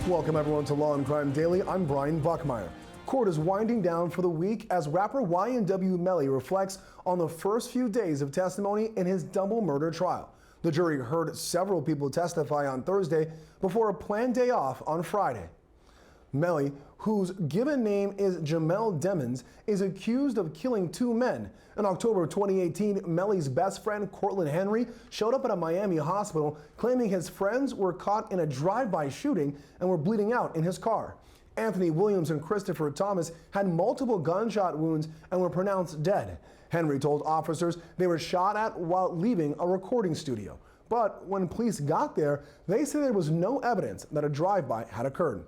Welcome everyone to Law&Crime Daily. I'm Brian Buckmeyer. Court is winding down for the week as rapper YNW Melly reflects on the first few days of testimony in his double murder trial. The jury heard several people testify on Thursday before a planned day off on Friday. Melly, whose given name is Jamell Demons, is accused of killing two men. In October 2018, Melly's best friend, Cortlen Henry, showed up at a Miami hospital claiming his friends were caught in a drive-by shooting and were bleeding out in his car. Anthony Williams and Christopher Thomas had multiple gunshot wounds and were pronounced dead. Henry told officers they were shot at while leaving a recording studio. But when police got there, they said there was no evidence that a drive-by had occurred.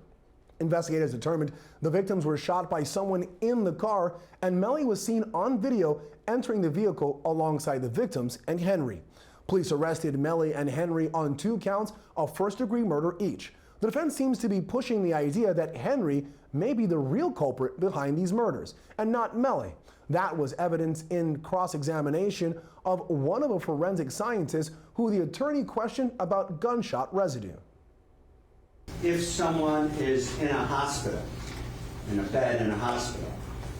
Investigators determined the victims were shot by someone in the car, and Melly was seen on video entering the vehicle alongside the victims and Henry. Police arrested Melly and Henry on 2 counts of first-degree murder each. The defense seems to be pushing the idea that Henry may be the real culprit behind these murders, and not Melly. That was evidence in cross-examination of one of the forensic scientists who the attorney questioned about gunshot residue. If someone is in a hospital, in a bed in a hospital,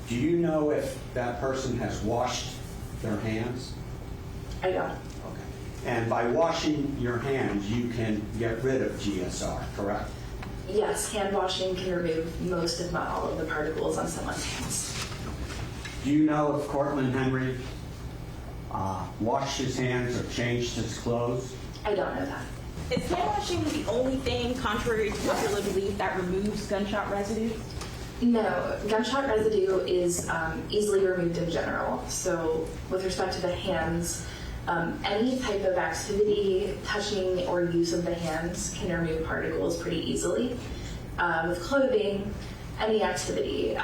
do you know if that person has washed their hands? I don't. Okay. And by washing your hands, you can get rid of GSR, correct? Yes, hand washing can remove most, if not all, of the particles on someone's hands. Do you know if Cortlen Henry washed his hands or changed his clothes? I don't know that. Is hand washing the only thing, contrary to popular belief, that removes gunshot residue? No, gunshot residue is easily removed in general. So with respect to the hands, any type of activity, touching or use of the hands can remove particles pretty easily. With clothing, any activity.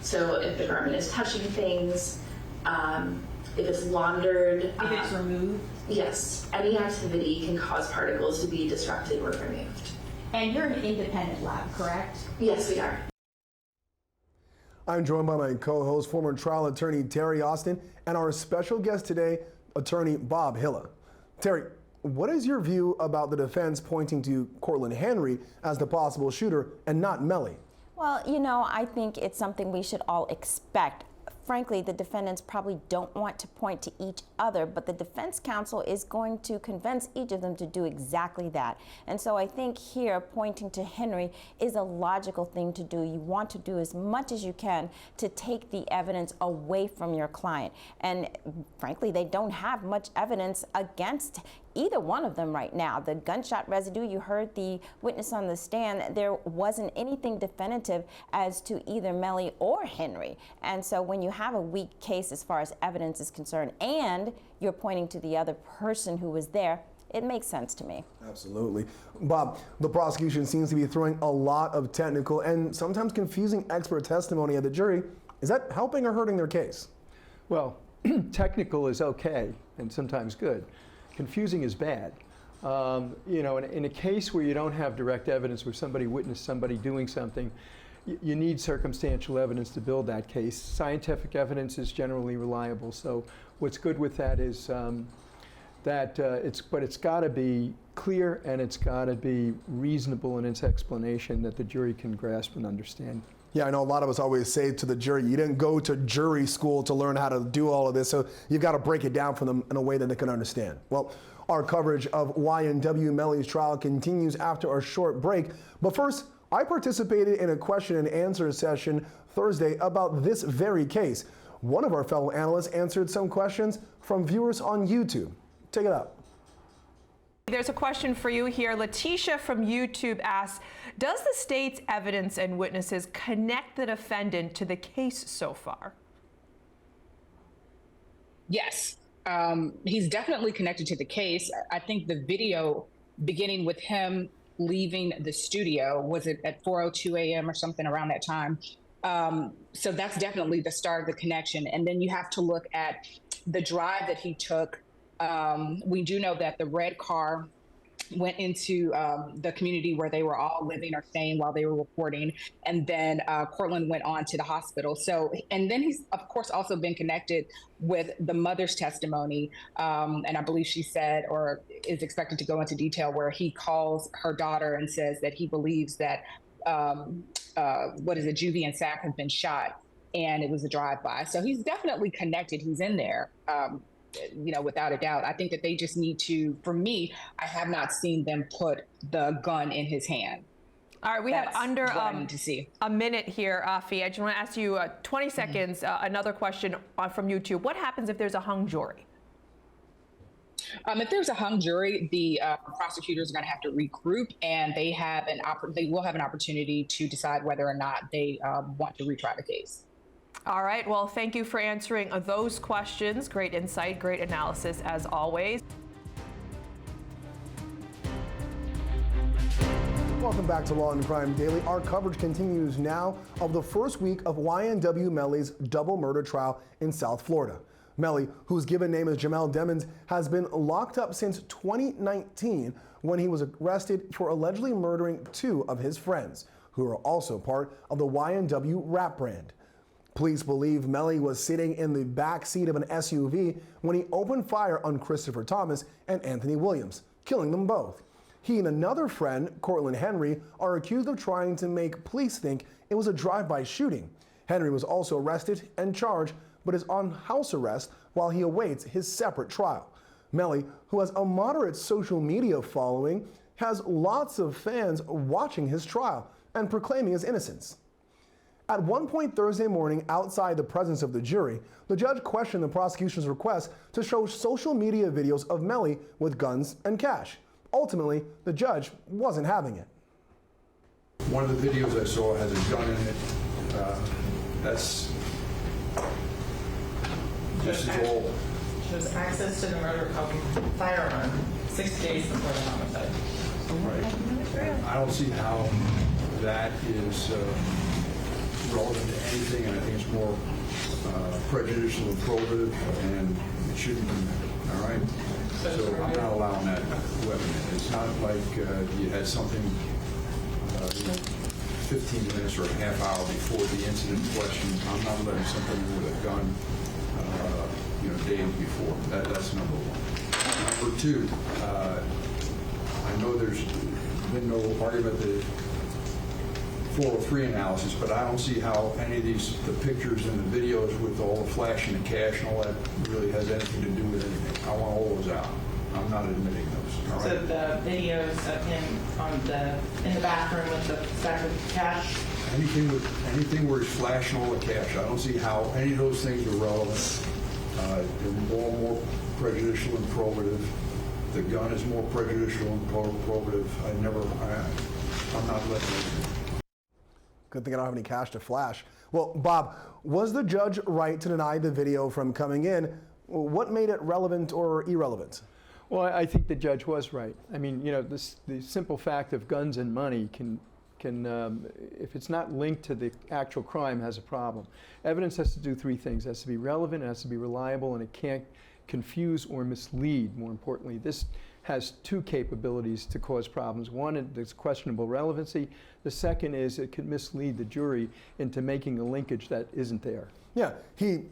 So if the garment is touching things, if it's laundered. If it's removed? Yes, any activity can cause particles to be disrupted or removed. And you're an independent lab, correct? Yes, we are. I'm joined by my co-host, former trial attorney Terry Austin, and our special guest today, attorney Bob Hilla. Terry, what is your view about the defense pointing to Cortlen Henry as the possible shooter and not Melly? Well, you know, I think it's something we should all expect. Frankly, the defendants probably don't want to point to each other, but the defense counsel is going to convince each of them to do exactly that. And so I think here pointing to Henry is a logical thing to do. You want to do as much as you can to take the evidence away from your client. And frankly, they don't have much evidence against either one of them right now. The gunshot residue, you heard the witness on the stand, there wasn't anything definitive as to either Melly or Henry. And so when you have a weak case as far as evidence is concerned and you're pointing to the other person who was there, it makes sense to me. Absolutely. Bob, the prosecution seems to be throwing a lot of technical and sometimes confusing expert testimony at the jury. Is that helping or hurting their case? Well, technical is okay and sometimes good. Confusing is bad. You know, in a case where you don't have direct evidence, where somebody witnessed somebody doing something, you need circumstantial evidence to build that case. Scientific evidence is generally reliable. So what's good with that is but it's got to be clear and it's got to be reasonable in its explanation that the jury can grasp and understand. Yeah, I know a lot of us always say to the jury, you didn't go to jury school to learn how to do all of this, so you've got to break it down for them in a way that they can understand. Well, our coverage of YNW Melly's trial continues after a short break, but first, I participated in a question and answer session Thursday about this very case. One of our fellow analysts answered some questions from viewers on YouTube. Check it out. There's a question for you here. Letitia from YouTube asks, does the state's evidence and witnesses connect the defendant to the case so far? Yes, he's definitely connected to the case. I think the video beginning with him leaving the studio, was it at 4:02 a.m. or something around that time? So that's definitely the start of the connection. And then you have to look at the drive that he took. We do know that the red car went into the community where they were all living or staying while they were reporting. And then Cortlen went on to the hospital. So, and then he's, of course, also been connected with the mother's testimony. And I believe she said, or is expected to go into detail, where he calls her daughter and says that he believes that, Juvy and Sac have been shot, and it was a drive-by. So he's definitely connected. He's in there. Without a doubt. I think that they just need to, for me, I have not seen them put the gun in his hand. All right, we have under I need to see. a minute here, Afi. I just want to ask you 20 seconds, another question from YouTube. What happens if there's a hung jury? If there's a hung jury, the prosecutors are going to have to regroup, and they will have an opportunity to decide whether or not they want to retry the case. All right, well, thank you for answering those questions. Great insight, great analysis as always. Welcome back to Law&Crime Daily. Our coverage continues now of the first week of YNW Melly's double murder trial in South Florida. Melly, whose given name is Jamell Demons, has been locked up since 2019 when he was arrested for allegedly murdering 2 of his friends, who are also part of the YNW rap brand. Police believe Melly was sitting in the back seat of an SUV when he opened fire on Christopher Thomas and Anthony Williams, killing them both. He and another friend, Cortlen Henry, are accused of trying to make police think it was a drive-by shooting. Henry was also arrested and charged, but is on house arrest while he awaits his separate trial. Melly, who has a moderate social media following, has lots of fans watching his trial and proclaiming his innocence. At one point Thursday morning, outside the presence of the jury, the judge questioned the prosecution's request to show social media videos of Melly with guns and cash. Ultimately, the judge wasn't having it. One of the videos I saw has a gun in it. This is all. Shows access to the murder of firearm 6 days before the homicide. Right. I don't see how that is relevant to anything, and I think it's more prejudicial and probative, and it shouldn't be. All right? So I'm not allowing that weapon. It's not like you had something 15 minutes or a half hour before the incident in question. I'm not letting somebody with a gun, days before. That's number one. Number two, I know there's been no argument that 403 analysis, but I don't see how any of the pictures and the videos with all the flash and the cash and all that really has anything to do with anything. I want all those out. I'm not admitting those. All right? So the videos of him in the bathroom with the stack of cash? Anything where he's flashing all the cash, I don't see how any of those things are relevant. They're more prejudicial and probative. The gun is more prejudicial and probative. I'm not letting it. Good thing I don't have any cash to flash. Well, Bob, was the judge right to deny the video from coming in? What made it relevant or irrelevant? Well, I think the judge was right. I mean, the simple fact of guns and money can if it's not linked to the actual crime, has a problem. Evidence has to do 3 things. It has to be relevant, it has to be reliable, and it can't confuse or mislead, more importantly. This has 2 capabilities to cause problems. One, there's questionable relevancy. The second is it could mislead the jury into making a linkage that isn't there. Yeah, he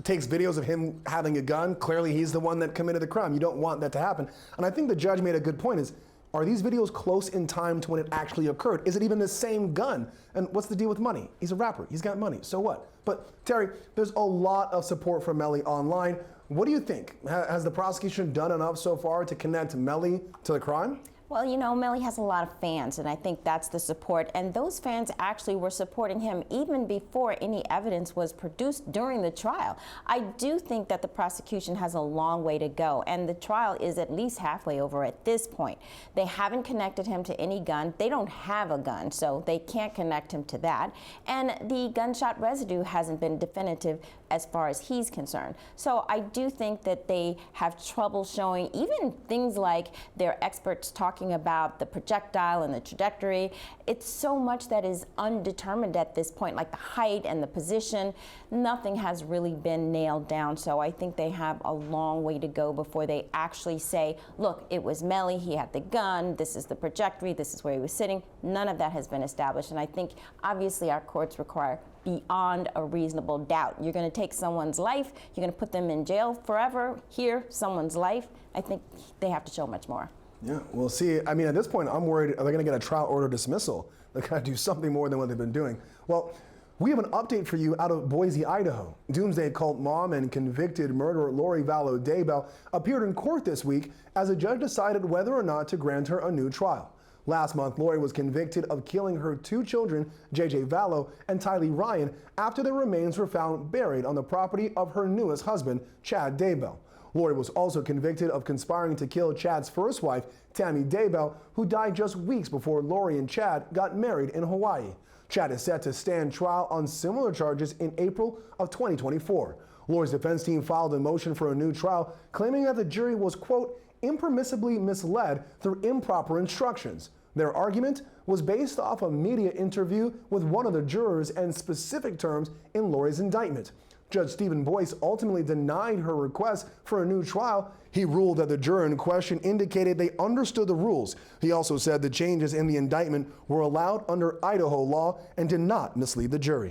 takes videos of him having a gun. Clearly, he's the one that committed the crime. You don't want that to happen. And I think the judge made a good point is, are these videos close in time to when it actually occurred? Is it even the same gun? And what's the deal with money? He's a rapper. He's got money. So what? But Terry, there's a lot of support for Melly online. What do you think? Has the prosecution done enough so far to connect Melly to the crime? Well, Melly has a lot of fans, and I think that's the support. And those fans actually were supporting him even before any evidence was produced during the trial. I do think that the prosecution has a long way to go, and the trial is at least halfway over at this point. They haven't connected him to any gun. They don't have a gun, so they can't connect him to that. And the gunshot residue hasn't been definitive as far as he's concerned. So I do think that they have trouble showing even things like their experts talking talking about the projectile and the trajectory. It's so much that is undetermined at this point, like the height and the position. Nothing has really been nailed down, so I think they have a long way to go before they actually say, look, it was Melly, he had the gun, this is the trajectory, this is where he was sitting. None of that has been established, and I think obviously our courts require beyond a reasonable doubt. You're going to take someone's life, you're going to put them in jail forever, here, someone's life. I think they have to show much more. Yeah, we'll see. I mean, at this point, I'm worried, are they going to get a trial order dismissal? They're going to do something more than what they've been doing. Well, we have an update for you out of Boise, Idaho. Doomsday cult mom and convicted murderer Lori Vallow Daybell appeared in court this week as a judge decided whether or not to grant her a new trial. Last month, Lori was convicted of killing her 2 children, JJ Vallow and Tylee Ryan, after their remains were found buried on the property of her newest husband, Chad Daybell. Lori was also convicted of conspiring to kill Chad's first wife, Tammy Daybell, who died just weeks before Lori and Chad got married in Hawaii. Chad is set to stand trial on similar charges in April of 2024. Lori's defense team filed a motion for a new trial, claiming that the jury was, quote, impermissibly misled through improper instructions. Their argument was based off a media interview with one of the jurors and specific terms in Lori's indictment. Judge Stephen Boyce ultimately denied her request for a new trial. He ruled that the juror in question indicated they understood the rules. He also said the changes in the indictment were allowed under Idaho law and did not mislead the jury.